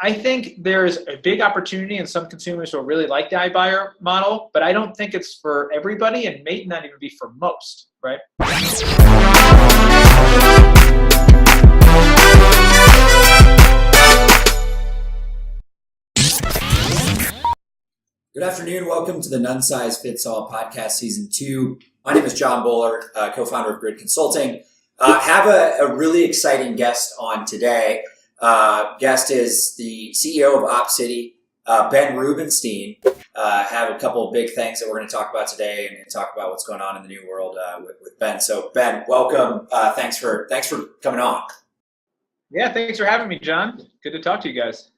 I think there's a big opportunity, and some consumers will really like the iBuyer model, but I don't think it's for everybody and may not even be for most, right? Good afternoon. Welcome to the None Size Fits All podcast season 2. My name is Jon Boller, co-founder of Grid Consulting. Have a really exciting guest on today. Guest is the CEO of Opcity, Ben Rubenstein. Have a couple of big things that we're going to talk about today and talk about what's going on in the new world with Ben. So Ben, welcome. Thanks for coming on. Yeah, thanks for having me, John. Good to talk to you guys.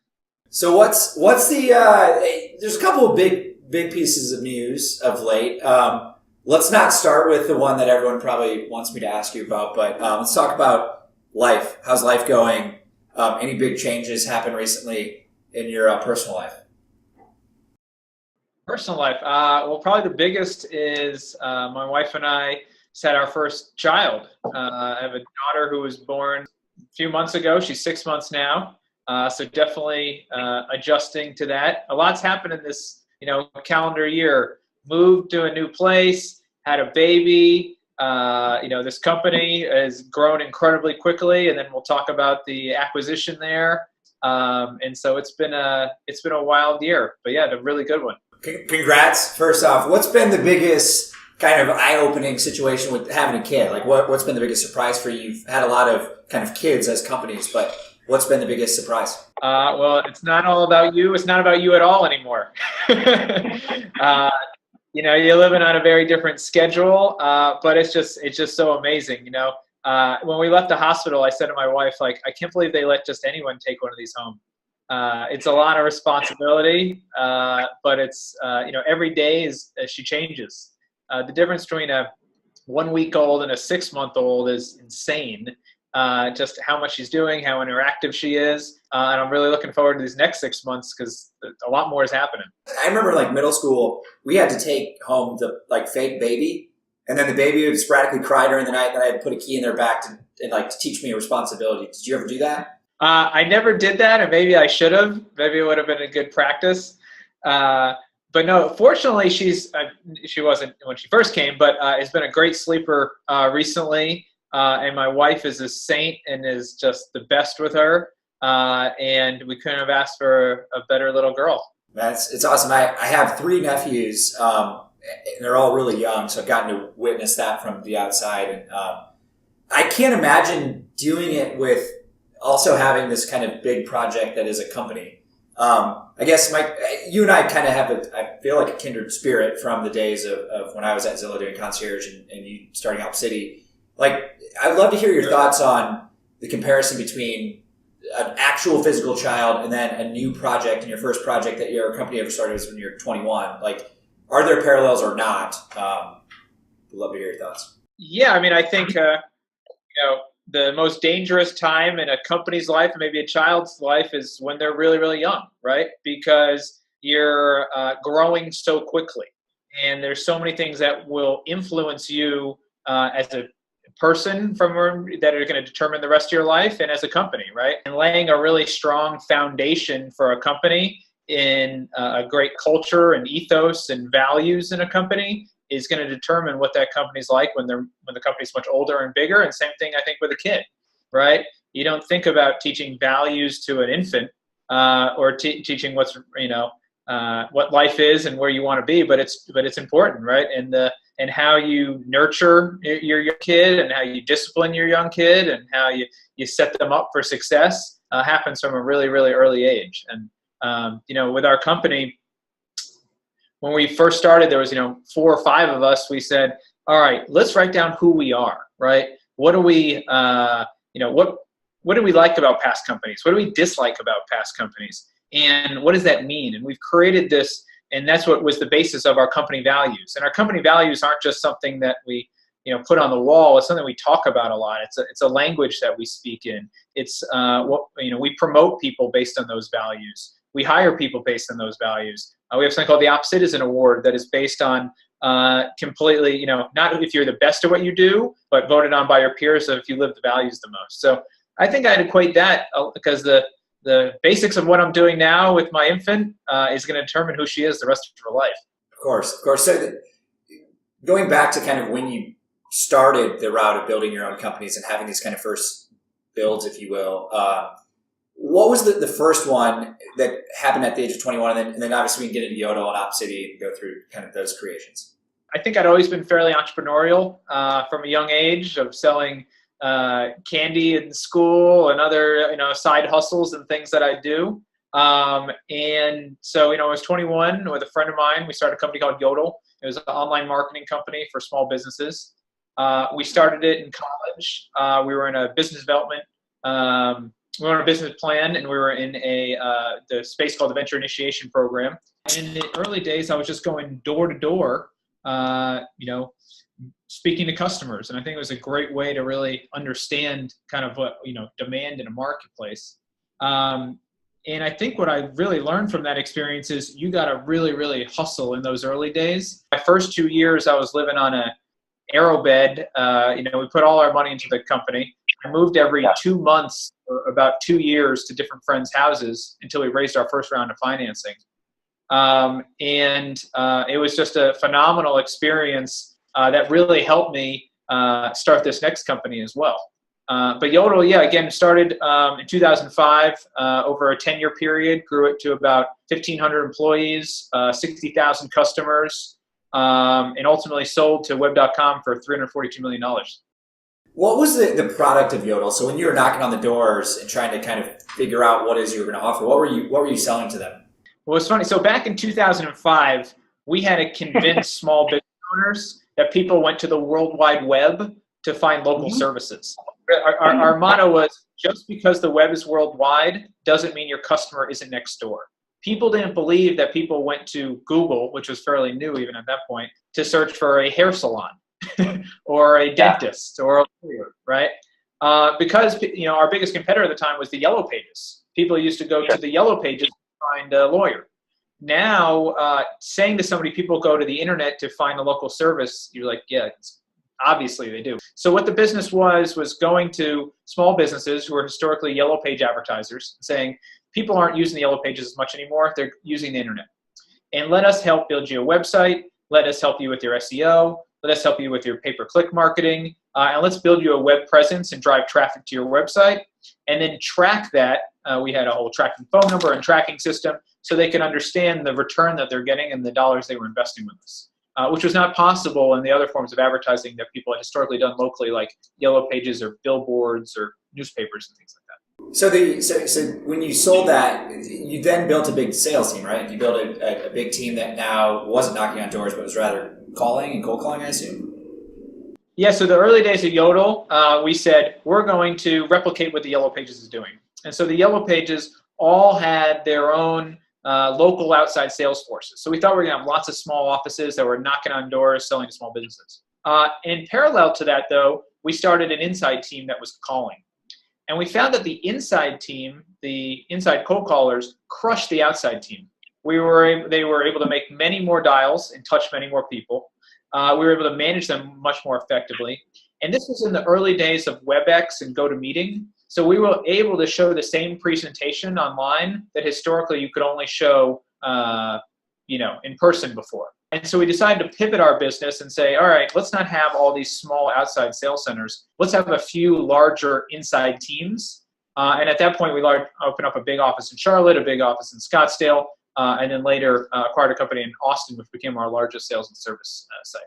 So what's the there's a couple of big pieces of news of late. Let's not start with the one that everyone probably wants me to ask you about, but let's talk about life. How's life going? Any big changes happened recently in your personal life? Personal life. Well, probably the biggest is my wife and I just had our first child. I have a daughter who was born a few months ago. She's 6 months now. So definitely adjusting to that. A lot's happened in this, calendar year. Moved to a new place, had a baby. This company has grown incredibly quickly, and then we'll talk about the acquisition there. And so it's been a wild year, but yeah, a really good one. Congrats. First off, what's been the biggest kind of eye-opening situation with having a kid? Like what's been the biggest surprise for you? You've had a lot of kind of kids as companies, but what's been the biggest surprise? Well, it's not all about you. It's not about you at all anymore. You're living on a very different schedule, but it's just so amazing. When we left the hospital, I said to my wife, I can't believe they let just anyone take one of these home. It's a lot of responsibility, but it's, every day she changes. The difference between a 1 week old and a 6 month old is insane. Just how much she's doing, how interactive she is. And I'm really looking forward to these next 6 months because a lot more is happening. I remember middle school, we had to take home the fake baby, and then the baby would sporadically cry during the night, and then I had to put a key in their back to teach me a responsibility. Did you ever do that? I never did that, and maybe I should have. Maybe it would have been a good practice. But no, fortunately, she wasn't when she first came, but has been a great sleeper recently. And my wife is a saint and is just the best with her. And we couldn't have asked for a better little girl. It's awesome. I have 3 nephews, and they're all really young, so I've gotten to witness that from the outside. And I can't imagine doing it with also having this kind of big project that is a company. I guess you and I kind of have I feel like a kindred spirit from the days of when I was at Zillow doing concierge and you starting Opcity. I'd love to hear your thoughts on the comparison between an actual physical child and then a new project, and your first project that your company ever started was when you're 21. Are there parallels or not? I'd love to hear your thoughts. Yeah, I think, the most dangerous time in a company's life, and maybe a child's life, is when they're really, really young, right? Because you're growing so quickly, and there's so many things that will influence you as a person that are going to determine the rest of your life and as a company, right? And laying a really strong foundation for a company in a great culture and ethos and values in a company is going to determine what that company's like when the company's much older and bigger. And same thing, I think, with a kid, right? You don't think about teaching values to an infant or teaching what life is and where you want to be, but it's important, right? And how you nurture your kid and how you discipline your young kid and how you set them up for success happens from a really, really early age. And, with our company, when we first started, there was, 4 or 5 of us. We said, all right, let's write down who we are, right? What do we, what do we like about past companies? What do we dislike about past companies? And what does that mean? And we've created this, and that's what was the basis of our company values. And our company values aren't just something that we, put on the wall. It's something we talk about a lot. It's a language that we speak in. It's we promote people based on those values. We hire people based on those values. We have something called the Op Citizen Award that is based on completely, not if you're the best at what you do, but voted on by your peers if you live the values the most. So I think I'd equate that because the the basics of what I'm doing now with my infant is going to determine who she is the rest of her life. Of course, of course. So going back to kind of when you started the route of building your own companies and having these kind of first builds, if you will, what was the first one that happened at the age of 21? And then obviously we can get into Yodle and Opcity and go through kind of those creations. I think I'd always been fairly entrepreneurial from a young age, of selling candy in school and other, side hustles and things that I do. And so, I was 21 with a friend of mine. We started a company called Yodle. It was an online marketing company for small businesses. We started it in college. We were in a business development. We were on a business plan, and we were in the space called the Venture Initiation Program. And in the early days, I was just going door to door, speaking to customers. And I think it was a great way to really understand kind of what, demand in a marketplace. And I think what I really learned from that experience is you got to really, really hustle in those early days. My first 2 years, I was living on a arrow bed. We put all our money into the company. I moved every 2 months for about 2 years to different friends' houses until we raised our first round of financing. It was just a phenomenal experience that really helped me start this next company as well. But Yodle, again, started in 2005, over a 10-year period, grew it to about 1,500 employees, 60,000 customers, and ultimately sold to web.com for $342 million. What was the product of Yodle? So when you were knocking on the doors and trying to kind of figure out what it is you were going to offer, what were you selling to them? Well, it's funny. So back in 2005, we had to convince small business owners that people went to the World Wide Web to find local services. Our motto was, just because the web is worldwide doesn't mean your customer isn't next door. People didn't believe that people went to Google, which was fairly new even at that point, to search for a hair salon or a dentist or a lawyer, right? Because our biggest competitor at the time was the Yellow Pages. People used to go to the Yellow Pages to find a lawyer. Now, saying to somebody, people go to the internet to find a local service, you're like, yeah, obviously they do. So what the business was going to small businesses who were historically Yellow Page advertisers, saying, people aren't using the Yellow Pages as much anymore, they're using the internet. And let us help build you a website, let us help you with your SEO, let us help you with your pay-per-click marketing, and let's build you a web presence and drive traffic to your website, and then track that. We had a whole tracking phone number and tracking system so they could understand the return that they're getting and the dollars they were investing with us, which was not possible in the other forms of advertising that people had historically done locally, like Yellow Pages or billboards or newspapers and things like that. So when you sold that, you then built a big sales team, right? You built a big team that now wasn't knocking on doors, but was rather calling and cold calling, I assume. Yeah, so the early days of Yodle, we said, we're going to replicate what the Yellow Pages is doing. And so the Yellow Pages all had their own local outside sales forces. So we thought we were going to have lots of small offices that were knocking on doors, selling to small businesses. In parallel to that, though, we started an inside team that was calling. And we found that the inside team, the inside cold callers, crushed the outside team. They were able to make many more dials and touch many more people. We were able to manage them much more effectively. And this was in the early days of WebEx and GoToMeeting. So we were able to show the same presentation online that historically you could only show in person before. And so we decided to pivot our business and say, all right, let's not have all these small outside sales centers. Let's have a few larger inside teams. And at that point, we opened up a big office in Charlotte, a big office in Scottsdale, and then later acquired a company in Austin, which became our largest sales and service site.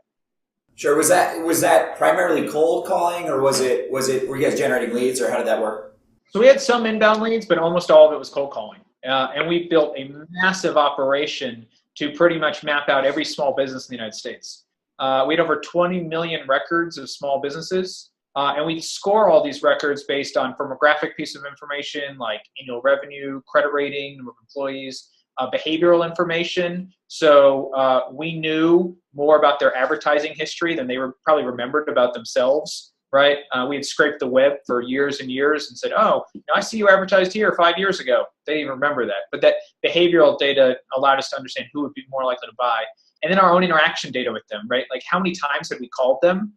Sure. Was that primarily cold calling, or were you guys generating leads, or how did that work? So we had some inbound leads, but almost all of it was cold calling. And we built a massive operation to pretty much map out every small business in the United States. We had over 20 million records of small businesses, and we score all these records based on firmographic piece of information like annual revenue, credit rating, number of employees, behavioral information. So we knew more about their advertising history than they were probably remembered about themselves, right? We had scraped the web for years and years and said, oh, I see you advertised here 5 years ago. They didn't even remember that. But that behavioral data allowed us to understand who would be more likely to buy. And then our own interaction data with them, right? Like how many times had we called them?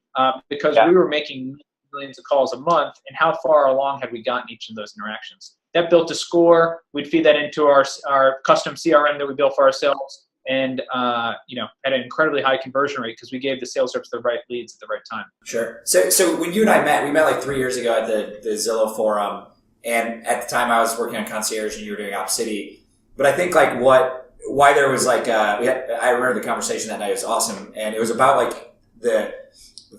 Because we were making millions of calls a month, and how far along had we gotten each of those interactions? That built a score. We'd feed that into our custom CRM that we built for ourselves, and had an incredibly high conversion rate because we gave the sales reps the right leads at the right time. Sure. So when you and I met, we met like 3 years ago at the Zillow forum, and at the time I was working on Concierge and you were doing Opcity. But I think like why there was like I remember the conversation that night. It was awesome, and it was about like the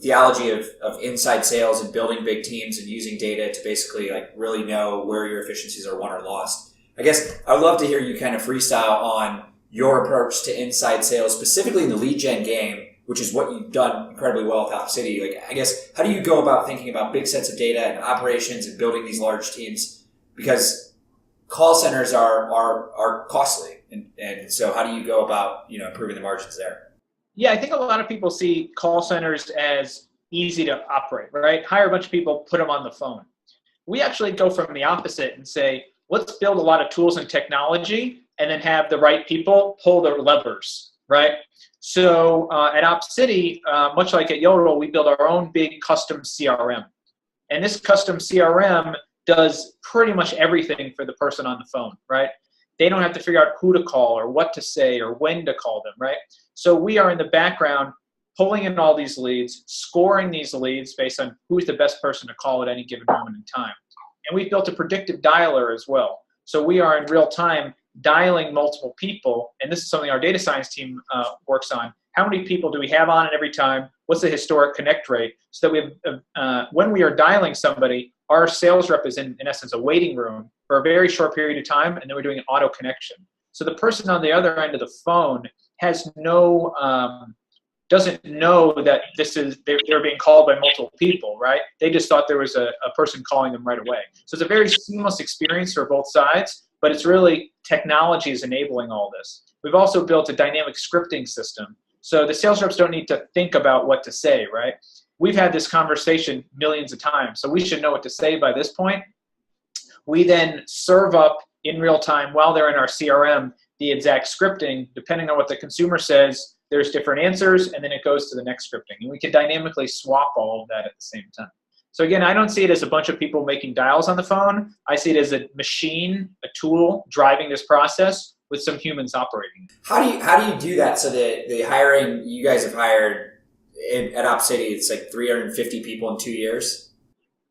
theology of inside sales and building big teams and using data to basically like really know where your efficiencies are won or lost. I guess I would love to hear you kind of freestyle on your approach to inside sales, specifically in the lead gen game, which is what you've done incredibly well with Opcity. Like, I guess, how do you go about thinking about big sets of data and operations and building these large teams? Because call centers are costly. And so how do you go about, improving the margins there? Yeah, I think a lot of people see call centers as easy to operate, right? Hire a bunch of people, put them on the phone. We actually go from the opposite and say, let's build a lot of tools and technology and then have the right people pull their levers, right? So at Opcity, much like at Yodle, we build our own big custom CRM. And this custom CRM does pretty much everything for the person on the phone, right? They don't have to figure out who to call or what to say or when to call them, right? So we are in the background pulling in all these leads, scoring these leads based on who's the best person to call at any given moment in time. And we've built a predictive dialer as well. So we are in real time dialing multiple people, and this is something our data science team works on. How many people do we have on it every time? What's the historic connect rate? So that we have, when we are dialing somebody, our sales rep is in essence a waiting room for a very short period of time, and then we're doing an auto connection. So the person on the other end of the phone has doesn't know that they're being called by multiple people, right? They just thought there was a person calling them right away. So it's a very seamless experience for both sides, but it's really technology is enabling all this. We've also built a dynamic scripting system. So the sales reps don't need to think about what to say, right? We've had this conversation millions of times, so we should know what to say by this point. We then serve up in real time while they're in our CRM the exact scripting. Depending on what the consumer says, there's different answers, and then it goes to the next scripting. And we can dynamically swap all of that at the same time. So again, I don't see it as a bunch of people making dials on the phone. I see it as a machine, a tool driving this process with some humans operating. How do you do that? So the hiring you guys have hired at Opcity, it's like 350 people in 2 years?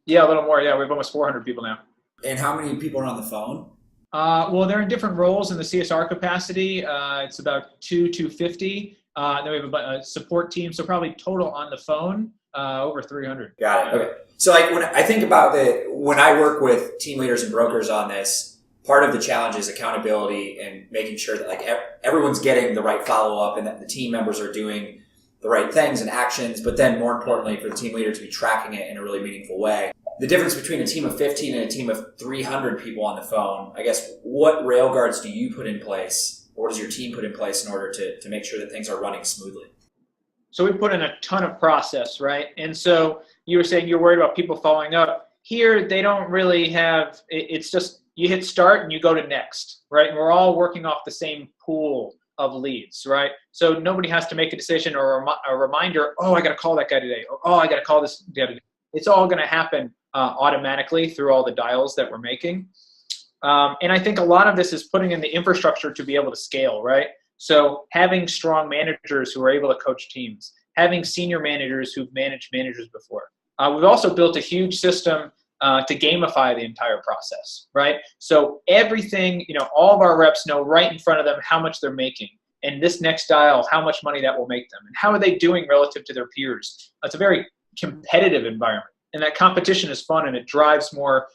Yeah, a little more. Yeah, we have almost 400 people now. And how many people are on the phone? Well, they're in different roles in the CSR capacity. It's about 250. Then we have a support team, so probably total on the phone, over 300. Got it. Okay. So like when I think about when I work with team leaders and brokers on this, part of the challenge is accountability and making sure that like everyone's getting the right follow-up and that the team members are doing the right things and actions, but then more importantly for the team leader to be tracking it in a really meaningful way. The difference between a team of 15 and a team of 300 people on the phone, I guess, what railguards do you put in place, or does your team put in place in order to make sure that things are running smoothly? So we put in a ton of process, right? And so you were saying you're worried about people following up. Here, they don't really have, it's just you hit start and you go to next, right? And we're all working off the same pool of leads, right? So nobody has to make a decision or a reminder, oh, I got to call that guy today, or oh, I got to call this guy today. It's all going to happen automatically through all the dials that we're making. And I think a lot of this is putting in the infrastructure to be able to scale, right? So having strong managers who are able to coach teams, having senior managers who've managed managers before. We've also built a huge system to gamify the entire process, right? So everything, all of our reps know right in front of them how much they're making. And this next dial, how much money that will make them. And how are they doing relative to their peers? It's a very competitive environment. And that competition is fun and it drives more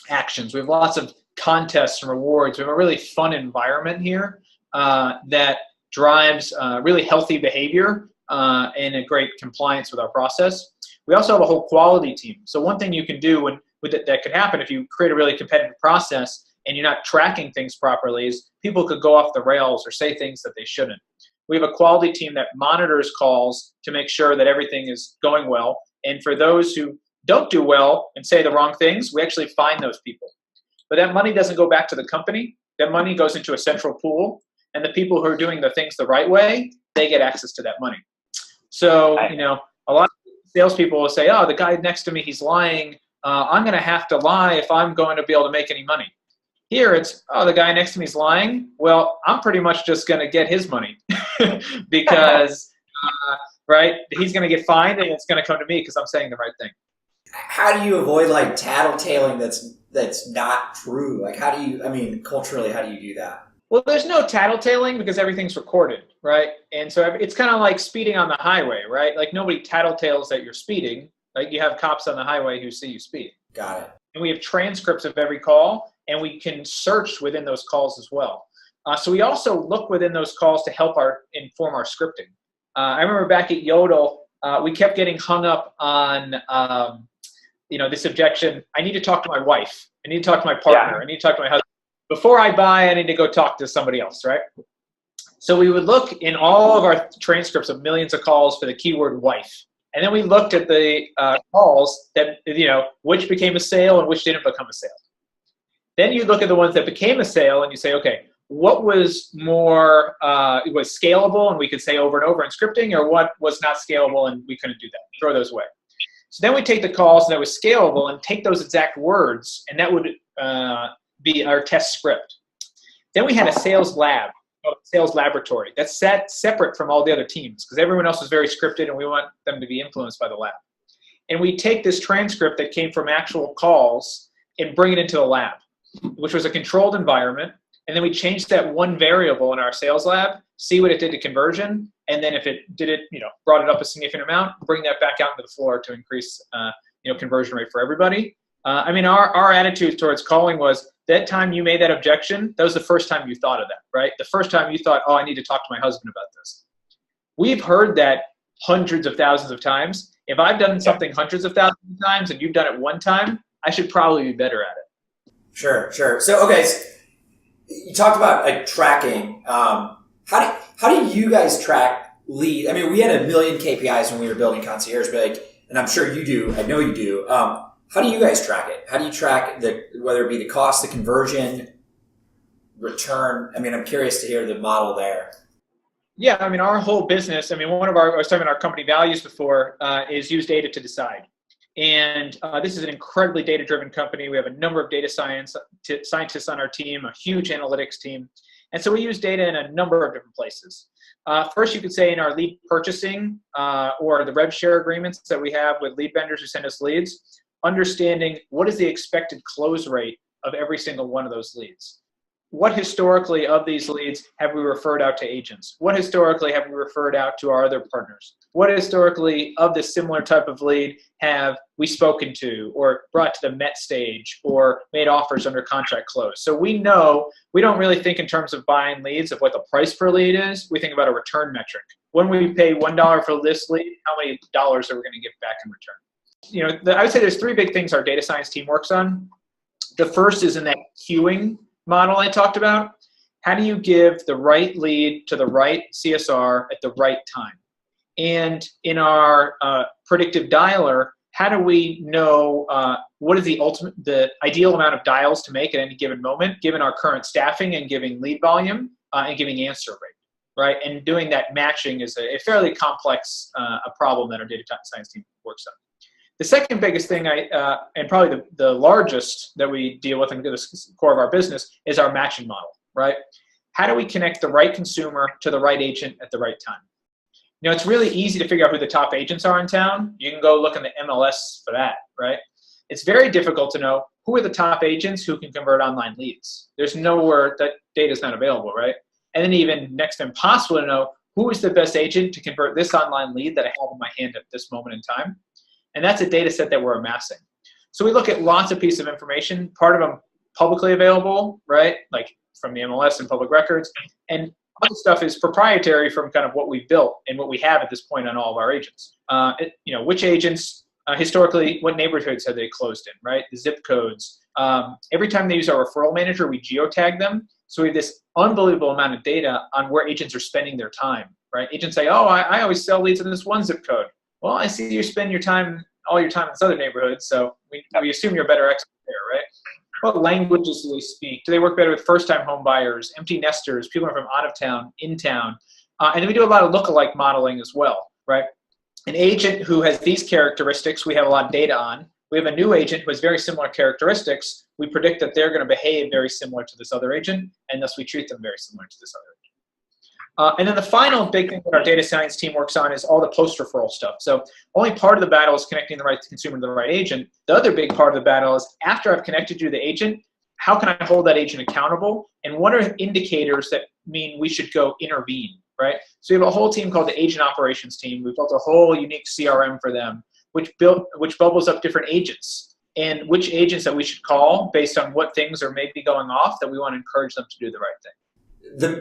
actions. We have lots of contests and rewards. We have a really fun environment here that drives really healthy behavior and a great compliance with our process. We also have a whole quality team. So one thing you can do that could happen if you create a really competitive process and you're not tracking things properly is people could go off the rails or say things that they shouldn't. We have a quality team that monitors calls to make sure that everything is going well. And for those who don't do well and say the wrong things, we actually fine those people. But that money doesn't go back to the company. That money goes into a central pool. And the people who are doing the things the right way, they get access to that money. So, a lot of salespeople will say, oh, the guy next to me, he's lying. I'm going to have to lie if I'm going to be able to make any money. Here it's, oh, the guy next to me is lying. Well, I'm pretty much just going to get his money because, right, he's going to get fined and it's going to come to me because I'm saying the right thing. How do you avoid like tattletaling that's not true? Like how do you, I mean, culturally, how do you do that? Well, there's no tattletaling because everything's recorded, right? And so it's kind of like speeding on the highway, right? Like nobody tattletales that you're speeding. Like you have cops on the highway who see you speed. Got it. And we have transcripts of every call, and we can search within those calls as well. So we also look within those calls to help inform our scripting. I remember back at Yodle, we kept getting hung up on this objection. I need to talk to my wife. I need to talk to my partner. I need to talk to my husband. Before I buy, I need to go talk to somebody else, right? So we would look in all of our transcripts of millions of calls for the keyword wife. And then we looked at the calls that, which became a sale and which didn't become a sale. Then you look at the ones that became a sale and you say, okay, what was more, it was scalable and we could say over and over in scripting, or what was not scalable and we couldn't do that, throw those away. So then we take the calls that was scalable and take those exact words, and that would be our test script. Then we had a sales lab, sales laboratory. That's separate from all the other teams because everyone else is very scripted and we want them to be influenced by the lab. And we take this transcript that came from actual calls and bring it into the lab, which was a controlled environment. And then we changed that one variable in our sales lab, see what it did to conversion. And then if it did it, brought it up a significant amount, bring that back out into the floor to increase, conversion rate for everybody. Our attitude towards calling was that time you made that objection, that was the first time you thought of that, right? The first time you thought, oh, I need to talk to my husband about this. We've heard that hundreds of thousands of times. If I've done something hundreds of thousands of times and you've done it one time, I should probably be better at it. Sure. So, okay, so you talked about like tracking. How do you guys track lead? I mean, we had 1 million KPIs when we were building Concierge, but and I'm sure you do. I know you do. How do you guys track it? How do you track whether it be the cost, the conversion, return? I mean, I'm curious to hear the model there. Yeah, our whole business, I was talking about our company values before, is use data to decide. And this is an incredibly data-driven company. We have a number of data scientists on our team, a huge analytics team. And so we use data in a number of different places. First, you could say in our lead purchasing or the rev share agreements that we have with lead vendors who send us leads, understanding what is the expected close rate of every single one of those leads. What historically of these leads have we referred out to agents? What historically have we referred out to our other partners? What historically of this similar type of lead have we spoken to or brought to the Met stage or made offers under contract close? So we know we don't really think in terms of buying leads of what the price per lead is. We think about a return metric. When we pay $1 for this lead, how many dollars are we going to get back in return? I would say there's 3 big things our data science team works on. The first is in that queuing model I talked about. How do you give the right lead to the right CSR at the right time? And in our predictive dialer, how do we know what is the ideal amount of dials to make at any given moment, given our current staffing and giving lead volume and giving answer rate, right? And doing that matching is a fairly complex a problem that our data science team works on. The second biggest thing, and probably the largest that we deal with and the core of our business, is our matching model, right? How do we connect the right consumer to the right agent at the right time? It's really easy to figure out who the top agents are in town. You can go look in the MLS for that, right? It's very difficult to know who are the top agents who can convert online leads. There's nowhere that data is not available, right? And then even next to impossible to know who is the best agent to convert this online lead that I have in my hand at this moment in time. And that's a data set that we're amassing. So we look at lots of pieces of information, part of them publicly available, right? Like from the MLS and public records. And other stuff is proprietary from kind of what we've built and what we have at this point on all of our agents. Which agents, historically, what neighborhoods have they closed in, right? The zip codes. Every time they use our referral manager, we geotag them. So we have this unbelievable amount of data on where agents are spending their time, right? Agents say, oh, I always sell leads in this one zip code. Well, I see you spend all your time in this other neighborhood, so we assume you're a better expert there, right? What languages do they speak? Do they work better with first-time home buyers, empty nesters, people from out of town, in town? And then we do a lot of lookalike modeling as well, right? An agent who has these characteristics we have a lot of data on. we have a new agent who has very similar characteristics. We predict that they're going to behave very similar to this other agent, and thus we treat them very similar to this other agent. And then the final big thing that our data science team works on is all the post-referral stuff. So only part of the battle is connecting the right consumer to the right agent. The other big part of the battle is after I've connected you to the agent, how can I hold that agent accountable? And what are indicators that mean we should go intervene, right? So we have a whole team called the Agent Operations Team. We built a whole unique CRM for them, which bubbles up different agents and which agents that we should call based on what things are maybe going off that we want to encourage them to do the right thing.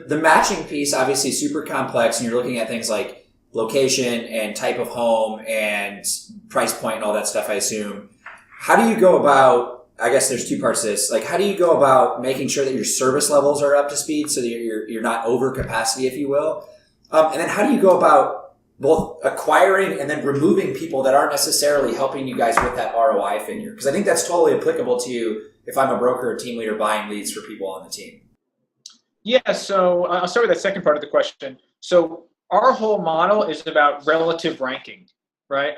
The matching piece obviously is super complex, and you're looking at things like location and type of home and price point and all that stuff, I assume. How do you go about, I guess there's two parts to this, like how do you go about making sure that your service levels are up to speed so that you're not over capacity, if you will? And then how do you go about both acquiring and then removing people that aren't necessarily helping you guys with that ROI figure? Because I think that's totally applicable to you if I'm a broker or team leader buying leads for people on the team. Yeah, so I'll start with the second part of the question. So our whole model is about relative ranking, right?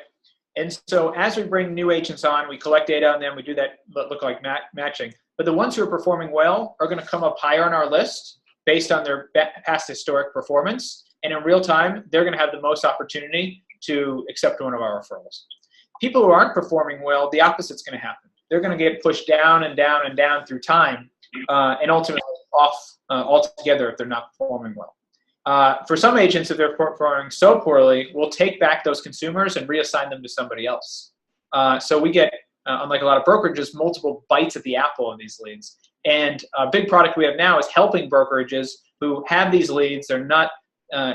And so as we bring new agents on, we collect data on them, we do that look like matching. But the ones who are performing well are going to come up higher on our list based on their past historic performance. And in real time, they're going to have the most opportunity to accept one of our referrals. People who aren't performing well, the opposite's going to happen. They're going to get pushed down and down and down through time and ultimately off altogether if they're not performing well. For some agents, if they're performing so poorly, we'll take back those consumers and reassign them to somebody else. So we get, unlike a lot of brokerages, multiple bites at the apple in these leads. And a big product we have now is helping brokerages who have these leads, they're not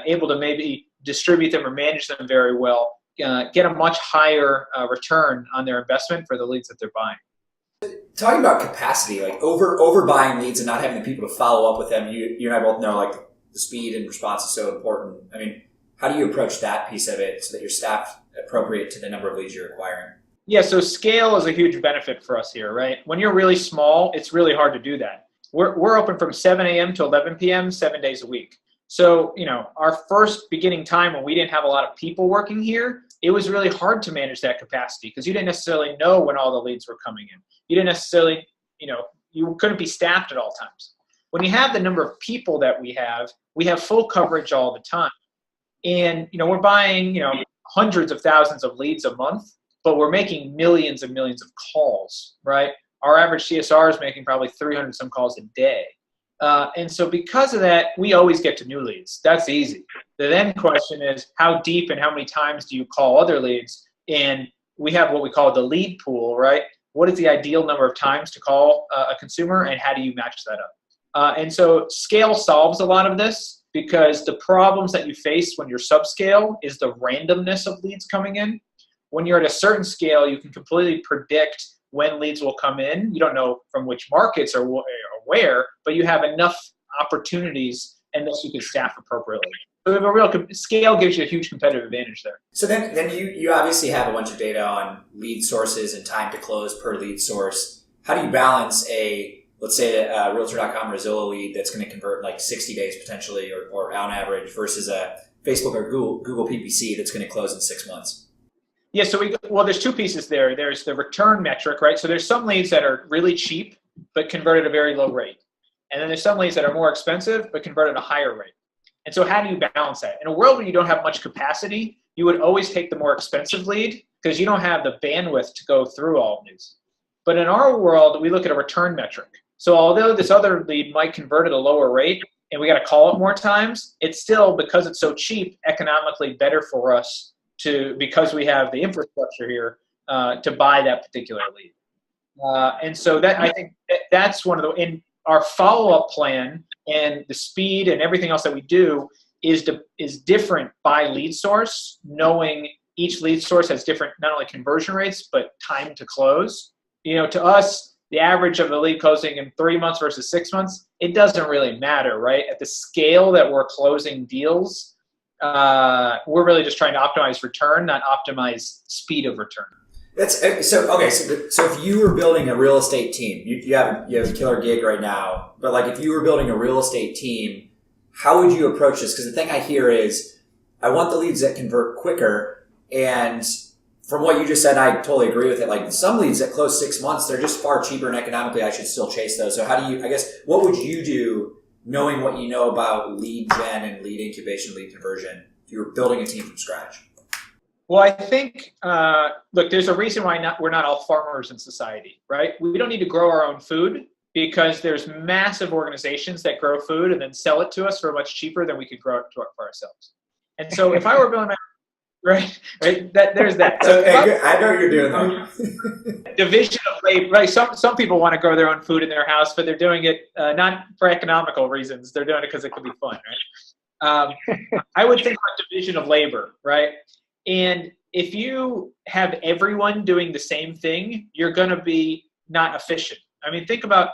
able to maybe distribute them or manage them very well, get a much higher return on their investment for the leads that they're buying. Talking about capacity, like overbuying leads and not having the people to follow up with them, you and I both know like the speed and response is so important. I mean, how do you approach that piece of it so that you're staffed appropriate to the number of leads you're acquiring? Yeah, so scale is a huge benefit for us here, right? When you're really small, it's really hard to do that. We're open from 7 a.m. to 11 p.m. 7 days a week. So, our first beginning time when we didn't have a lot of people working here, it was really hard to manage that capacity because you didn't necessarily know when all the leads were coming in. You didn't necessarily, you couldn't be staffed at all times. When you have the number of people that we have full coverage all the time. And, we're buying, hundreds of thousands of leads a month, but we're making millions and millions of calls, right? Our average CSR is making probably 300 some calls a day. And so because of that, we always get to new leads. That's easy. The then question is how deep and how many times do you call other leads? And we have what we call the lead pool, right? What is the ideal number of times to call a consumer and how do you match that up? And so scale solves a lot of this because the problems that you face when you're subscale is the randomness of leads coming in. When you're at a certain scale, you can completely predict when leads will come in. You don't know from which markets or where, but you have enough opportunities and thus you can staff appropriately. So we have a real scale gives you a huge competitive advantage there. So then you obviously have a bunch of data on lead sources and time to close per lead source. How do you balance let's say a Realtor.com or a Zillow lead that's going to convert like 60 days potentially or on average versus a Facebook or Google PPC that's going to close in 6 months? Yeah, so there's two pieces there. There's the return metric, right? So there's some leads that are really cheap but convert at a very low rate. And then there's some leads that are more expensive but convert at a higher rate. And so how do you balance that? In a world where you don't have much capacity, you would always take the more expensive lead because you don't have the bandwidth to go through all of these. But in our world, we look at a return metric. So although this other lead might convert at a lower rate and we got to call it more times, it's still, because it's so cheap, economically better for us because we have the infrastructure here to buy that particular lead. And so that I think that's one of in our follow-up plan and the speed and everything else that we do is different by lead source, knowing each lead source has different not only conversion rates but time to close. To us, the average of the lead closing in 3 months versus 6 months, it doesn't really matter, right? At the scale that we're closing deals, we're really just trying to optimize return, not optimize speed of return. So if you were building a real estate team, you have a killer gig right now, but like if you were building a real estate team, how would you approach this? Because the thing I hear is I want the leads that convert quicker, and from what you just said, I totally agree with it. Like some leads that close 6 months, they're just far cheaper and economically I should still chase those. So how do you, I guess, what would you do knowing what you know about lead gen and lead incubation, lead conversion, if you were building a team from scratch? Well, I think, look, there's a reason why we're not all farmers in society, right? We don't need to grow our own food because there's massive organizations that grow food and then sell it to us for much cheaper than we could grow it for ourselves. And so if I were building my right, there's that. So I know you're doing that. Division of labor, right? Some people want to grow their own food in their house, but they're doing it not for economical reasons. They're doing it because it could be fun, right? I would think about division of labor, right? And if you have everyone doing the same thing, you're going to be not efficient. I mean, think about,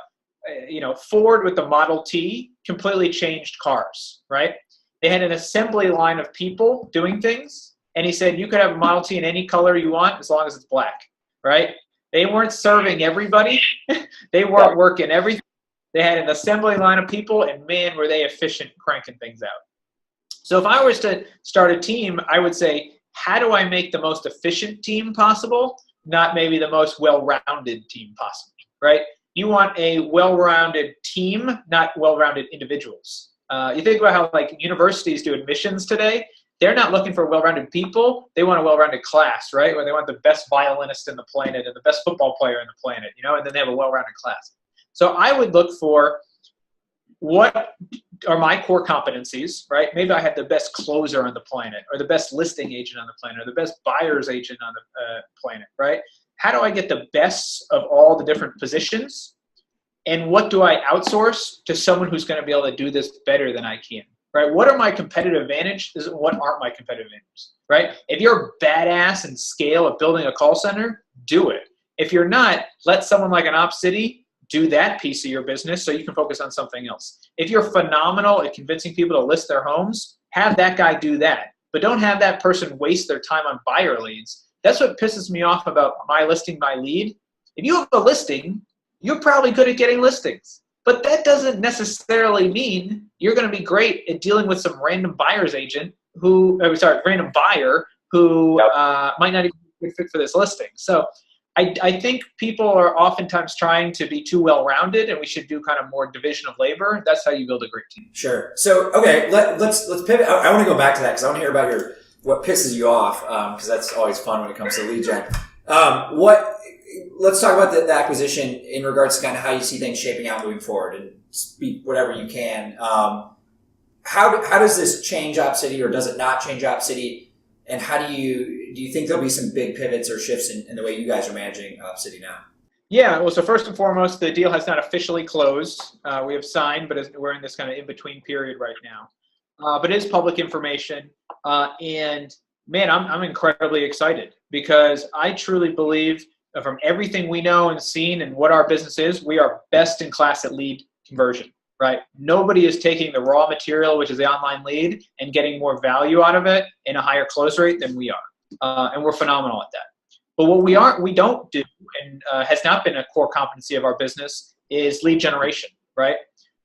Ford with the Model T completely changed cars, right? They had an assembly line of people doing things. And he said, you could have a Model T in any color you want as long as it's black, right? They weren't serving everybody. They weren't working everything. They had an assembly line of people, and man, were they efficient cranking things out. So if I was to start a team, I would say, how do I make the most efficient team possible, not maybe the most well-rounded team possible, right? You want a well-rounded team, not well-rounded individuals. You think about how like universities do admissions today. They're not looking for well-rounded people. They want a well-rounded class, right? Where they want the best violinist in the planet and the best football player in the planet, and then they have a well-rounded class. So I would look for what are my core competencies, right? Maybe I have the best closer on the planet or the best listing agent on the planet or the best buyer's agent on the planet, right? How do I get the best of all the different positions? And what do I outsource to someone who's going to be able to do this better than I can? Right? What are my competitive advantages and what aren't my competitive advantages, right? If you're badass and scale at building a call center, do it. If you're not, let someone like an Opcity do that piece of your business so you can focus on something else. If you're phenomenal at convincing people to list their homes, have that guy do that. But don't have that person waste their time on buyer leads. That's what pisses me off about my listing, my lead. If you have a listing, you're probably good at getting listings. But that doesn't necessarily mean you're going to be great at dealing with some random buyer's agent random buyer who might not even be a good fit for this listing. So I think people are oftentimes trying to be too well-rounded, and we should do kind of more division of labor. That's how you build a great team. Sure. So, okay, let's pivot. I want to go back to that because I want to hear about what pisses you off because that's always fun when it comes to lead gen. Let's talk about the acquisition in regards to kind of how you see things shaping out moving forward and speak whatever you can. How does this change Opcity or does it not change Opcity? And how do you think there'll be some big pivots or shifts in the way you guys are managing Opcity now? Yeah, well, so first and foremost, the deal has not officially closed. We have signed, but we're in this kind of in-between period right now. But it is public information. And man, I'm incredibly excited because I truly believe from everything we know and seen and what our business is, we are best in class at lead conversion, right? Nobody is taking the raw material, which is the online lead, and getting more value out of it in a higher close rate than we are. And we're phenomenal at that. But what we don't do, and has not been a core competency of our business, is lead generation, right?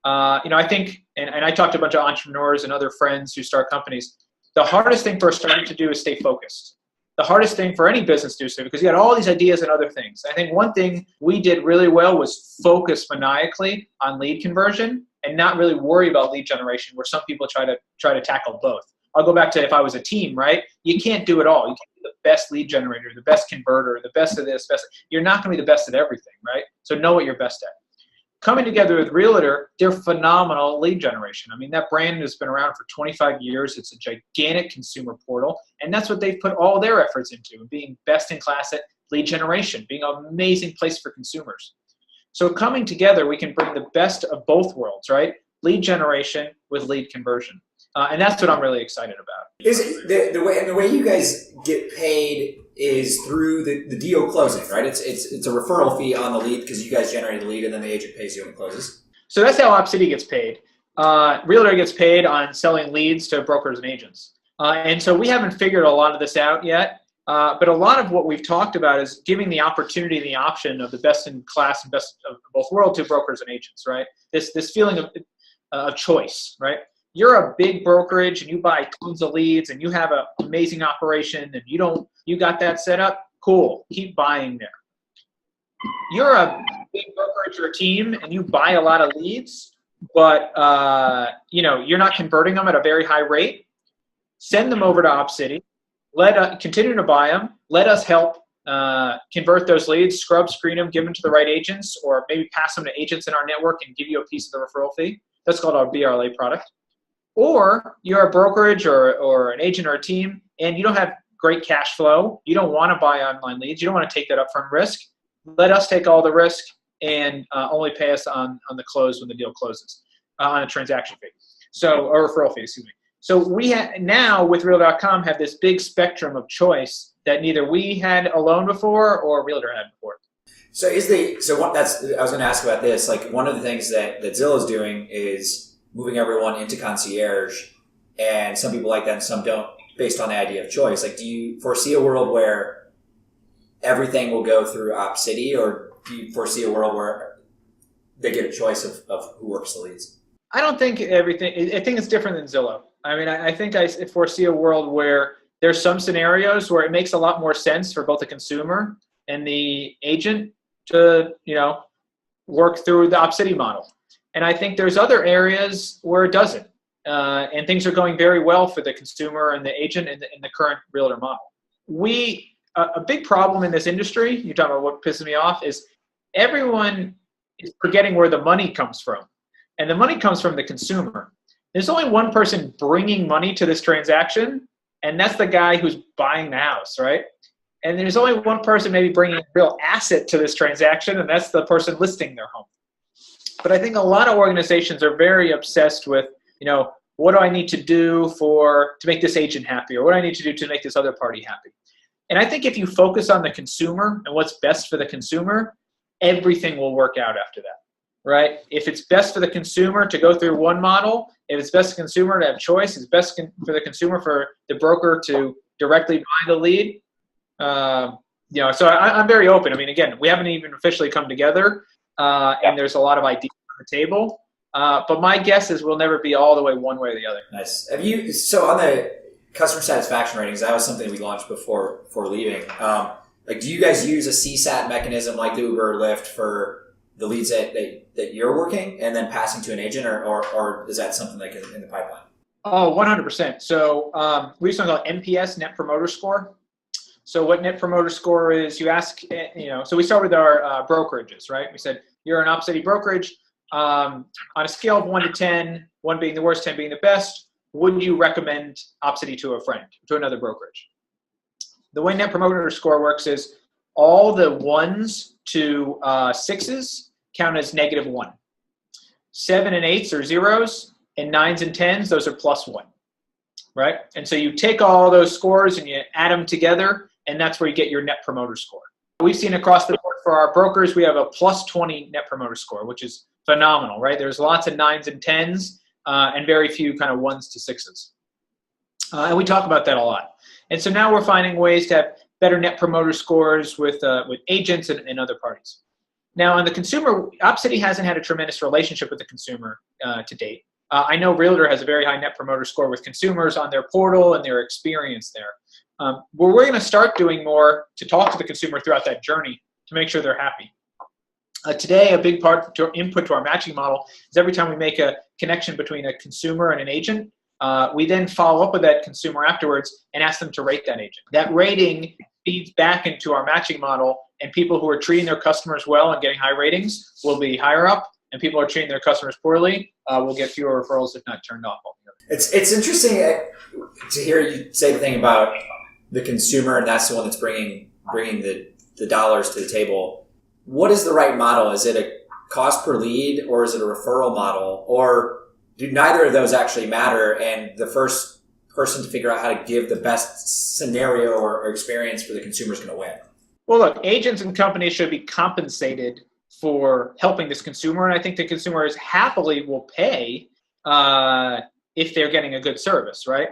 I think, and I talked to a bunch of entrepreneurs and other friends who start companies, the hardest thing for a startup to do is stay focused. The hardest thing for any business to do, because you got all these ideas and other things. I think one thing we did really well was focus maniacally on lead conversion and not really worry about lead generation, where some people try to tackle both. I'll go back to if I was a team, right? You can't do it all. You can't be the best lead generator, the best converter, the best of this, best. You're not going to be the best at everything, right? So know what you're best at. Coming together with Realtor, they're phenomenal lead generation. I mean, that brand has been around for 25 years. It's a gigantic consumer portal, and that's what they've put all their efforts into, being best in class at lead generation, being an amazing place for consumers. So coming together, we can bring the best of both worlds, right? Lead generation with lead conversion. And that's what I'm really excited about. Is it the way you guys get paid is through the deal closing, right? It's a referral fee on the lead because you guys generate the lead and then the agent pays you when it closes. So that's how Opcity gets paid. Realtor gets paid on selling leads to brokers and agents. And so we haven't figured a lot of this out yet. But a lot of what we've talked about is giving the opportunity and the option of the best in class and best of both worlds to brokers and agents, right? This feeling of choice, right? you're a big brokerage and you buy tons of leads and you have an amazing operation and you got that set up, cool, keep buying there. You're a big brokerage or team and you buy a lot of leads, but you're not converting them at a very high rate. Send them over to Opcity. Continue to buy them. Let us help convert those leads, screen them, give them to the right agents, or maybe pass them to agents in our network and give you a piece of the referral fee. That's called our BRLA product. Or you're a brokerage or an agent or a team and you don't have great cash flow. You don't want to buy online leads. You don't want to take that upfront risk. Let us take all the risk and only pay us on the close when the deal closes, on a transaction fee. Or referral fee, excuse me. So we now with Realtor.com have this big spectrum of choice that neither we had alone before or Realtor had before. So I was going to ask about this. Like one of the things that Zillow's doing is moving everyone into concierge, and some people like that and some don't, based on the idea of choice. Like, do you foresee a world where everything will go through Opcity, or do you foresee a world where they get a choice of who works the leads? I don't think everything. I think it's different than Zillow. I mean, I think I foresee a world where there's some scenarios where it makes a lot more sense for both the consumer and the agent to, work through the Opcity model. And I think there's other areas where it doesn't. And things are going very well for the consumer and the agent in the current Realtor model. A big problem in this industry, you're talking about what pisses me off, is everyone is forgetting where the money comes from. And the money comes from the consumer. There's only one person bringing money to this transaction, and that's the guy who's buying the house, right? And there's only one person maybe bringing a real asset to this transaction, and that's the person listing their home. But I think a lot of organizations are very obsessed with, what do I need to do to make this agent happy, or what do I need to do to make this other party happy? And I think if you focus on the consumer and what's best for the consumer, everything will work out after that, right? If it's best for the consumer to go through one model, if it's best for the consumer to have choice, it's best for the consumer for the broker to directly buy the lead. So I'm very open. I mean, again, we haven't even officially come together, and there's a lot of ideas on the table. But my guess is we'll never be all the way one way or the other. Nice. So on the customer satisfaction ratings, that was something we launched before leaving. Do you guys use a CSAT mechanism like the Uber or Lyft for the leads that you're working and then passing to an agent, or is that something like in the pipeline? Oh, 100%. So we use something called Nps Net Promoter Score. So what Net Promoter Score is, you ask, so we start with our brokerages, right? We said, you're an Opcity brokerage. On a scale of 1 to 10, 1 being the worst, 10 being the best, would you recommend Opcity to a friend, to another brokerage? The way Net Promoter Score works is all the 1s to 6s count as -1. 7 and 8s are 0s, and 9s and 10s, those are +1, right? And so you take all those scores and you add them together, and that's where you get your Net Promoter Score. We've seen across the board for our brokers, we have a +20 Net Promoter Score, which is phenomenal, right? There's lots of 9s and 10s and very few kind of 1s to 6s. And we talk about that a lot. And so now we're finding ways to have better Net Promoter Scores with agents and other parties. Now on the consumer, Opcity hasn't had a tremendous relationship with the consumer to date. I know Realtor has a very high Net Promoter Score with consumers on their portal and their experience there. We're going to start doing more to talk to the consumer throughout that journey to make sure they're happy. Today, a big part to input to our matching model is every time we make a connection between a consumer and an agent, we then follow up with that consumer afterwards and ask them to rate that agent. That rating feeds back into our matching model, and people who are treating their customers well and getting high ratings will be higher up, and people who are treating their customers poorly will get fewer referrals, if not turned off altogether. It's interesting to hear you say the thing about the consumer, and that's the one that's bringing the dollars to the table. What is the right model? Is it a cost per lead, or is it a referral model, or do neither of those actually matter? And the first person to figure out how to give the best scenario or experience for the consumer is going to win? Well, look, agents and companies should be compensated for helping this consumer, and I think the consumers happily will pay if they're getting a good service, right?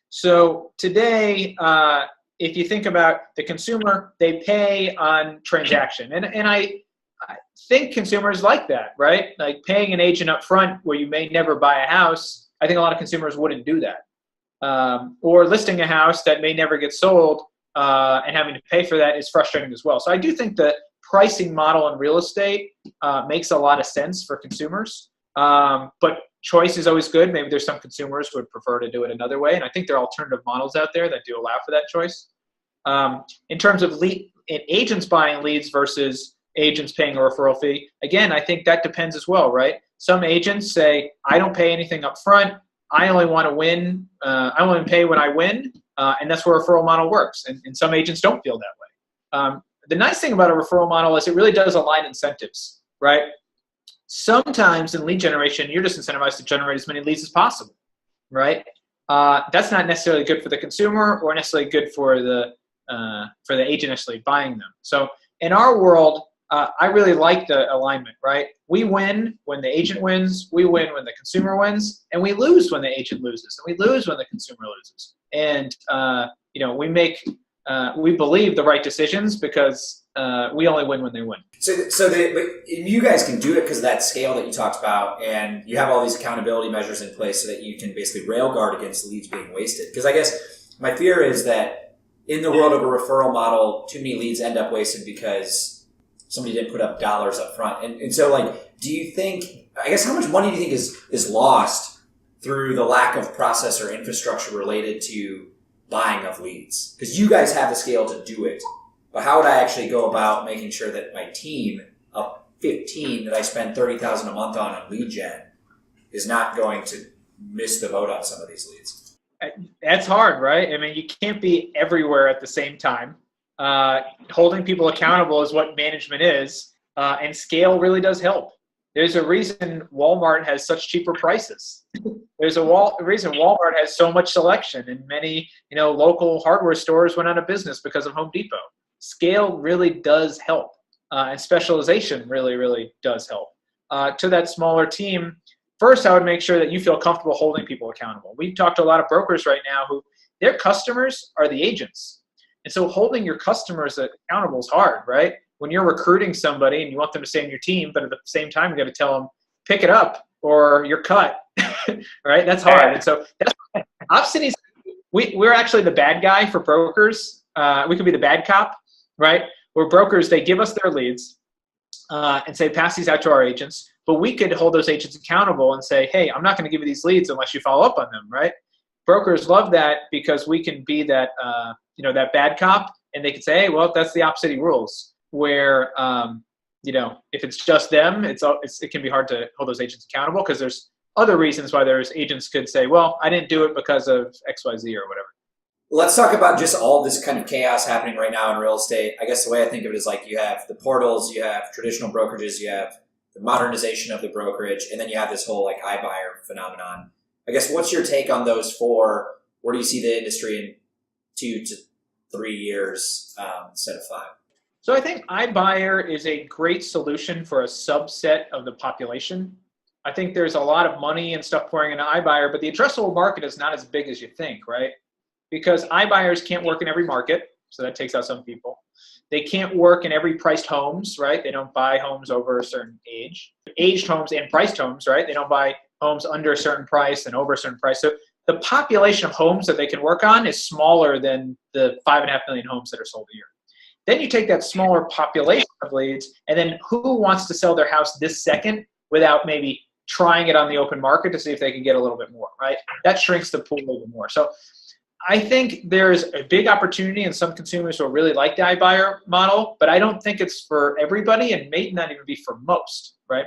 So today, if you think about the consumer, they pay on transaction. And I think consumers like that, right? Like paying an agent up front where you may never buy a house, I think a lot of consumers wouldn't do that. Or listing a house that may never get sold and having to pay for that is frustrating as well. So I do think the pricing model in real estate makes a lot of sense for consumers. But choice is always good. Maybe there's some consumers who would prefer to do it another way. And I think there are alternative models out there that do allow for that choice. In terms of agents buying leads versus agents paying a referral fee, again, I think that depends as well, right? Some agents say, I don't pay anything up front. I only want to win. I only pay when I win. And that's where a referral model works. And some agents don't feel that way. The nice thing about a referral model is it really does align incentives, right? Sometimes in lead generation, you're just incentivized to generate as many leads as possible, right? That's not necessarily good for the consumer or necessarily good for the agent actually buying them. So in our world, I really like the alignment, right? We win when the agent wins, we win when the consumer wins, and we lose when the agent loses, and we lose when the consumer loses. And we believe the right decisions because we only win when they win. But you guys can do it because of that scale that you talked about, and you have all these accountability measures in place so that you can basically rail guard against leads being wasted. Because I guess my fear is that in the world of a referral model, too many leads end up wasted because somebody didn't put up dollars up front. And so, like, do you think, I guess, how much money do you think is lost through the lack of process or infrastructure related to buying of leads? Because you guys have the scale to do it. But how would I actually go about making sure that my team of 15 that I spend $30,000 a month on lead gen is not going to miss the boat on some of these leads? That's hard, right? I mean, you can't be everywhere at the same time. Holding people accountable is what management is, and scale really does help. There's a reason Walmart has such cheaper prices. There's a reason Walmart has so much selection, and many local hardware stores went out of business because of Home Depot. Scale really does help, and specialization really, really does help. To that smaller team, first, I would make sure that you feel comfortable holding people accountable. We've talked to a lot of brokers right now who their customers are the agents. And so holding your customers accountable is hard, right? When you're recruiting somebody and you want them to stay on your team, but at the same time, you got to tell them, pick it up or you're cut, right? That's hard. And so that's Opcity. We're actually the bad guy for brokers. We could be the bad cop, right? Where brokers, they give us their leads and say, pass these out to our agents. But we could hold those agents accountable and say, hey, I'm not going to give you these leads unless you follow up on them, right? Brokers love that because we can be that, that bad cop, and they can say, hey, well, that's the Opcity rules. Where, if it's just them, it can be hard to hold those agents accountable because there's other reasons why there's agents could say, well, I didn't do it because of X, Y, Z or whatever. Let's talk about just all this kind of chaos happening right now in real estate. I guess the way I think of it is like you have the portals, you have traditional brokerages, you have the modernization of the brokerage, and then you have this whole like iBuyer phenomenon. I guess what's your take on those four? Where do you see the industry in 2 to 3 years instead of 5? So I think iBuyer is a great solution for a subset of the population. I think there's a lot of money and stuff pouring into iBuyer, but the addressable market is not as big as you think, right? Because iBuyers can't work in every market, so that takes out some people. They can't work in every priced homes, right? They don't buy homes over a certain age. Aged homes and priced homes, right? They don't buy homes under a certain price and over a certain price. So the population of homes that they can work on is smaller than the 5.5 million homes that are sold a year. Then you take that smaller population of leads, and then who wants to sell their house this second without maybe trying it on the open market to see if they can get a little bit more, right? That shrinks the pool a little more. So I think there's a big opportunity, and some consumers will really like the iBuyer model, but I don't think it's for everybody and may not even be for most, right?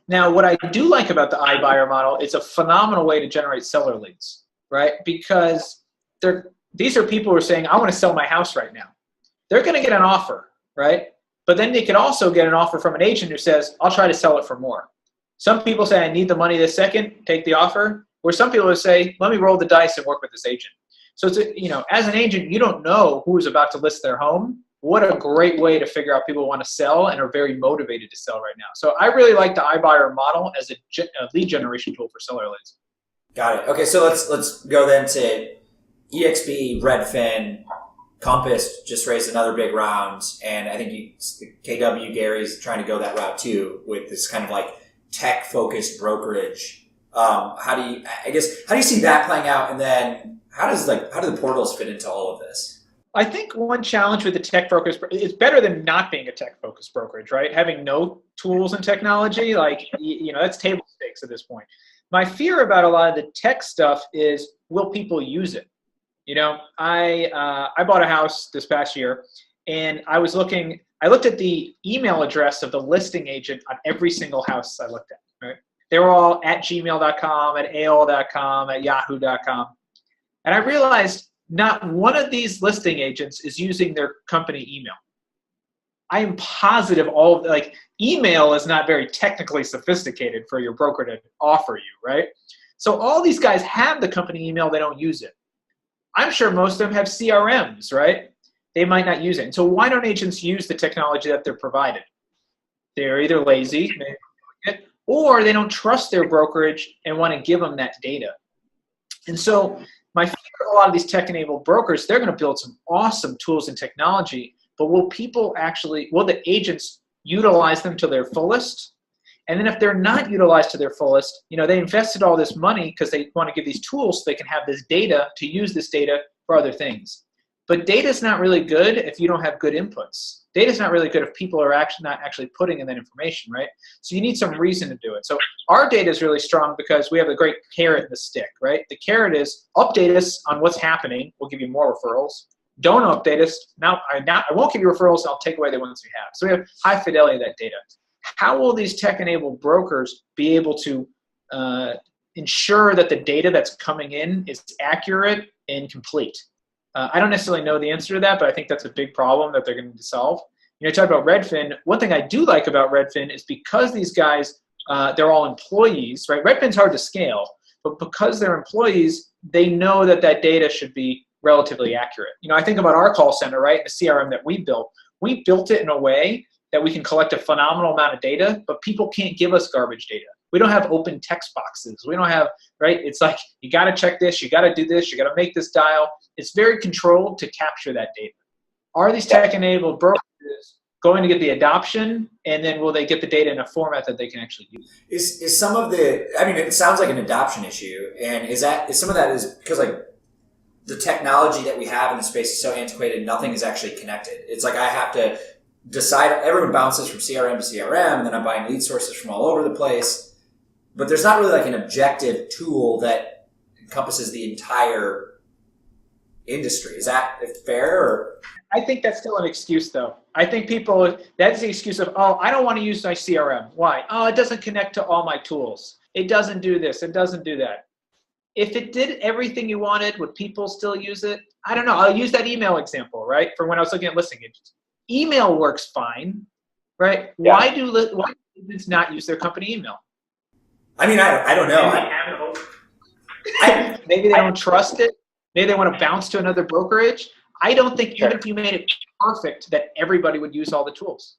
Now, what I do like about the iBuyer model, it's a phenomenal way to generate seller leads, right? Because these are people who are saying, I want to sell my house right now. They're going to get an offer, right? But then they can also get an offer from an agent who says, I'll try to sell it for more. Some people say, I need the money this second, take the offer. Or some people will say, let me roll the dice and work with this agent. So, as an agent, you don't know who is about to list their home. What a great way to figure out people who want to sell and are very motivated to sell right now. So I really like the iBuyer model as a lead generation tool for seller leads. Got it. Okay, so let's go then to EXP, Redfin, Compass just raised another big round, and I think KW Gary's trying to go that route too with this kind of like tech-focused brokerage. How do you see that playing out? And then how do the portals fit into all of this? I think one challenge with the tech brokers, it's better than not being a tech focused brokerage, right? Having no tools and technology, that's table stakes at this point. My fear about a lot of the tech stuff is, will people use it? I bought a house this past year, and I looked at the email address of the listing agent on every single house I looked at, right? They were all at gmail.com, at AOL.com, at yahoo.com. And I realized not one of these listing agents is using their company email. I am positive email is not very technically sophisticated for your broker to offer you, right? So all these guys have the company email, they don't use it. I'm sure most of them have CRMs, right? They might not use it. And so why don't agents use the technology that they're provided? They're either lazy, or they don't trust their brokerage and want to give them that data. And so my fear, a lot of these tech-enabled brokers, they're going to build some awesome tools and technology, but will the agents utilize them to their fullest? And then if they're not utilized to their fullest, they invested all this money because they want to give these tools so they can have this data to use this data for other things. But data is not really good if you don't have good inputs. Data is not really good if people are not actually putting in that information, right? So you need some reason to do it. So our data is really strong because we have a great carrot and the stick, right? The carrot is update us on what's happening. We'll give you more referrals. Don't update us. Now I won't give you referrals. I'll take away the ones we have. So we have high fidelity of that data. How will these tech-enabled brokers be able to ensure that the data that's coming in is accurate and complete? I don't necessarily know the answer to that, but I think that's a big problem that they're going to need to solve. Talk about Redfin. One thing I do like about Redfin is because these guys, they're all employees, right? Redfin's hard to scale, but because they're employees, they know that data should be relatively accurate. I think about our call center, right? The CRM that we built it in a way that we can collect a phenomenal amount of data, but people can't give us garbage data. We don't have open text boxes. We don't have, right? It's like, you got to check this, you got to do this, you got to make this dial. It's very controlled to capture that data. Are these tech-enabled brokers going to get the adoption, and then will they get the data in a format that they can actually use? Is some of it sounds like an adoption issue, and is some of that is because the technology that we have in the space is so antiquated, nothing is actually connected. It's like I have to decide, everyone bounces from CRM to CRM, and then I'm buying lead sources from all over the place. But there's not really an objective tool that encompasses the entire industry. Is that fair? Or? I think that's still an excuse, though. I think that's the excuse of, I don't want to use my CRM. Why? It doesn't connect to all my tools. It doesn't do this. It doesn't do that. If it did everything you wanted, would people still use it? I don't know. I'll use that email example, right? For when I was looking at listing agents. Email works fine, right? Yeah. Why do agents not use their company email? I don't know. Maybe they don't trust it. Maybe they want to bounce to another brokerage. I don't think even if you made it perfect that everybody would use all the tools.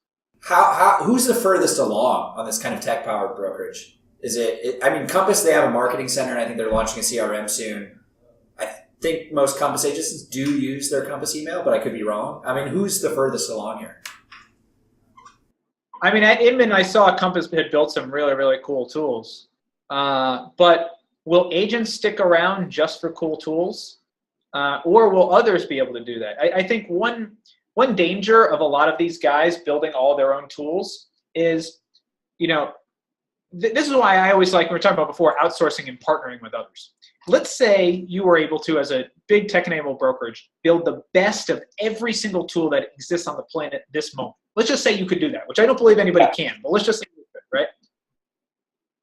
Who's the furthest along on this kind of tech-powered brokerage? Is it Compass, they have a marketing center, and I think they're launching a CRM soon. I think most Compass agents do use their Compass email, but I could be wrong. Who's the furthest along here? At Inman, I saw Compass had built some really, really cool tools. But will agents stick around just for cool tools? Or will others be able to do that? I think one danger of a lot of these guys building all their own tools is, this is why I always like, we were talking about before, outsourcing and partnering with others. Let's say you were able to, as a big tech-enabled brokerage, build the best of every single tool that exists on the planet this moment. Let's just say you could do that, which I don't believe anybody can, but let's just say you could, right?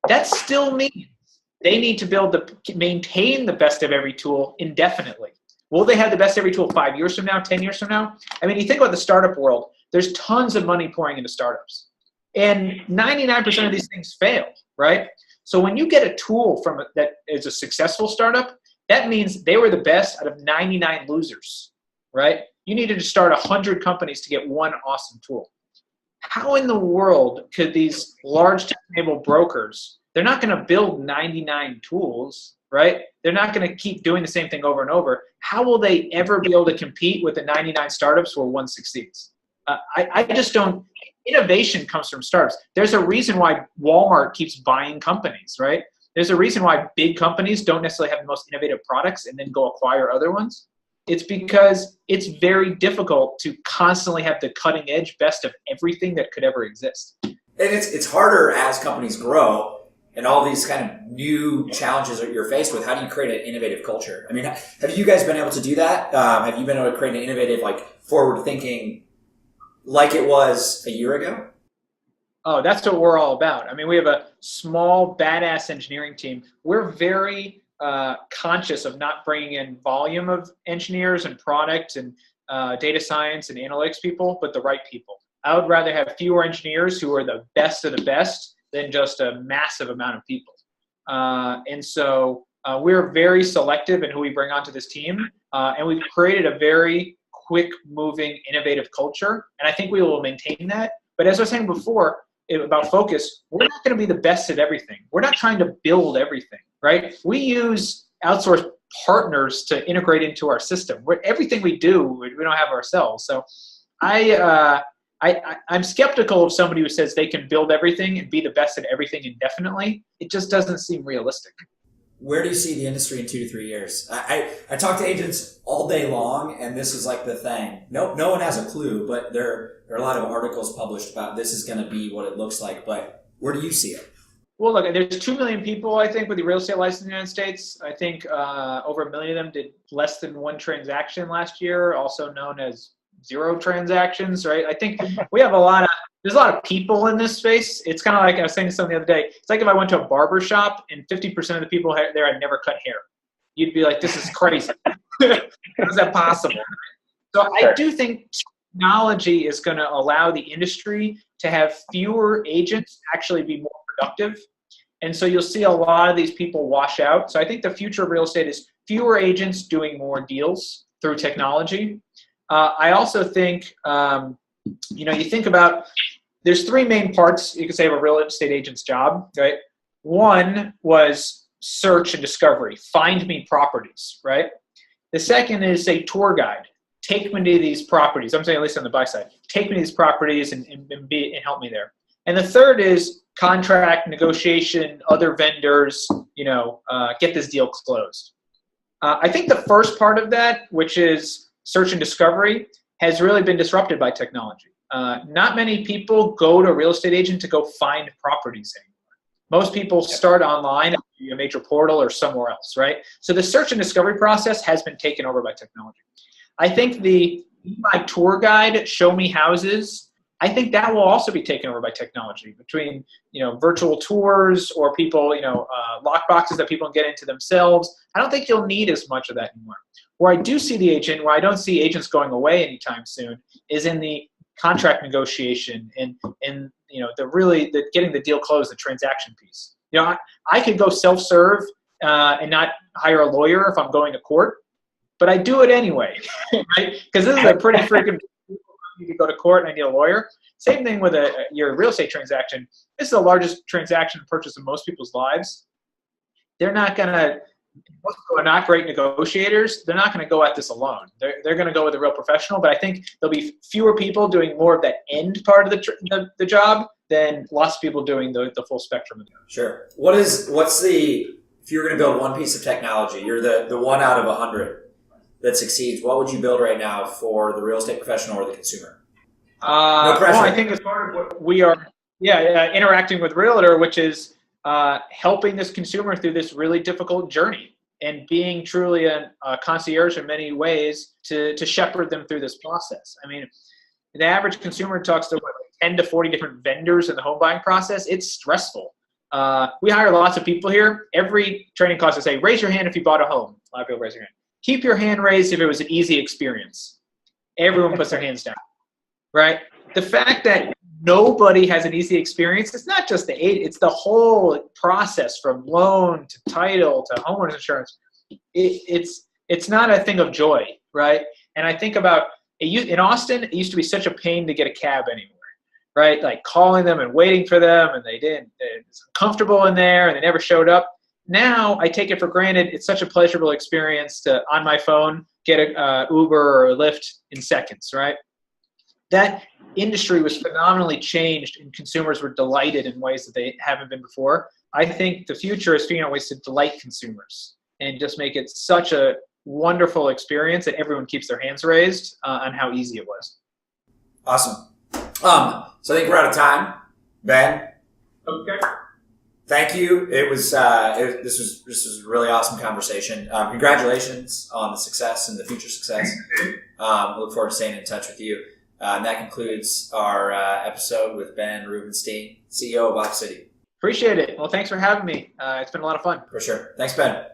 That still means they need to maintain the best of every tool indefinitely. Will they have the best of every tool 5 years from now, 10 years from now? You think about the startup world, there's tons of money pouring into startups. And 99% of these things fail, right? So when you get a tool that is a successful startup, that means they were the best out of 99 losers, right? You needed to start 100 companies to get one awesome tool. How in the world could these large tech-enabled brokers, they're not going to build 99 tools, right? They're not going to keep doing the same thing over and over. How will they ever be able to compete with the 99 startups where one succeeds? I just don't. Innovation comes from startups. There's a reason why Walmart keeps buying companies, right? There's a reason why big companies don't necessarily have the most innovative products and then go acquire other ones. It's because it's very difficult to constantly have the cutting edge best of everything that could ever exist. And it's harder as companies grow and all these kind of new challenges that you're faced with. How do you create an innovative culture? I mean, have you guys been able to do that? Have you been able to create an innovative, like forward thinking like it was a year ago? Oh, that's what we're all about. I mean, we have a small, badass engineering team. We're very conscious of not bringing in volume of engineers and product and data science and analytics people, but the right people. I would rather have fewer engineers who are the best of the best than just a massive amount of people. And so we're very selective in who we bring onto this team. And we've created a very quick moving, innovative culture. And I think we will maintain that. But as I was saying before, about focus, we're not going to be the best at everything. We're not trying to build everything, right? We use outsourced partners to integrate into our system. Everything we do, we don't have ourselves. So I'm skeptical of somebody who says they can build everything and be the best at everything indefinitely. It just doesn't seem realistic. Where do you see the industry in 2 to 3 years? I talk to agents all day long, and this is like the thing. No one has a clue, but there are a lot of articles published about this is going to be what it looks like. But where do you see it? Well, look, there's 2 million people, I think, with the real estate license in the United States. I think over 1 million of them did less than 1 transaction last year, also known as 0 transactions, right? I think we have there's a lot of people in this space. It's kind of like I was saying something the other day. It's like if I went to a barber shop and 50% of the people there had never cut hair. You'd be like, this is crazy. How is that possible? So I do think technology is going to allow the industry to have fewer agents actually be more productive. And so you'll see a lot of these people wash out. So I think the future of real estate is fewer agents doing more deals through technology. I also think, you think about, there's 3 main parts you could say of a real estate agent's job, right? One was search and discovery, find me properties, right? The second is a tour guide, take me to these properties. I'm saying at least on the buy side, take me to these properties and help me there. And the third is contract negotiation, other vendors, get this deal closed. I think the first part of that, which is search and discovery, has really been disrupted by technology. Not many people go to a real estate agent to go find properties anymore. Most people start online at a major portal or somewhere else, right? So the search and discovery process has been taken over by technology. I think the my tour guide, show me houses, I think that will also be taken over by technology between, virtual tours or people, lock boxes that people can get into themselves. I don't think you'll need as much of that anymore. Where I do see the agent, where I don't see agents going away anytime soon, is in the contract negotiation and the getting the deal closed, the transaction piece. I could go self-serve and not hire a lawyer if I'm going to court, but I do it anyway, right? Because this is a pretty freaking you could go to court and I need a lawyer. Same thing with your real estate transaction. This is the largest transaction purchase of most people's lives. They're not going to, most people are not great negotiators. They're not going to go at this alone. They're going to go with a real professional, but I think there'll be fewer people doing more of that end part of the job than lots of people doing the full spectrum of the job. Sure. If you're going to build one piece of technology, you're the 1 out of 100 that succeeds, what would you build right now for the real estate professional or the consumer? No pressure. Well, I think as part of what we are interacting with Realtor, which is helping this consumer through this really difficult journey and being truly a concierge in many ways to shepherd them through this process. I mean, the average consumer talks to 10 to 40 different vendors in the home buying process. It's stressful. We hire lots of people here. Every training class I say, raise your hand if you bought a home. A lot of people raise their hand. Keep your hand raised if it was an easy experience. Everyone puts their hands down, right? The fact that nobody has an easy experience, it's not just the aid, it's the whole process from loan to title to homeowners insurance. It's not a thing of joy, right? And I think about, in Austin, it used to be such a pain to get a cab anywhere, right? Like calling them and waiting for them, and it's uncomfortable in there, and they never showed up. Now I take it for granted. It's such a pleasurable experience to, on my phone, get a Uber or a Lyft in seconds, right? That industry was phenomenally changed and consumers were delighted in ways that they haven't been before. I think the future is figuring out ways to delight consumers and just make it such a wonderful experience that everyone keeps their hands raised on how easy it was. Awesome. So I think we're out of time. Ben? Okay. Thank you. This was a really awesome conversation. Congratulations on the success and the future success. Look forward to staying in touch with you. And that concludes our episode with Ben Rubenstein, CEO of Opcity. Appreciate it. Well, thanks for having me. It's been a lot of fun. For sure. Thanks, Ben.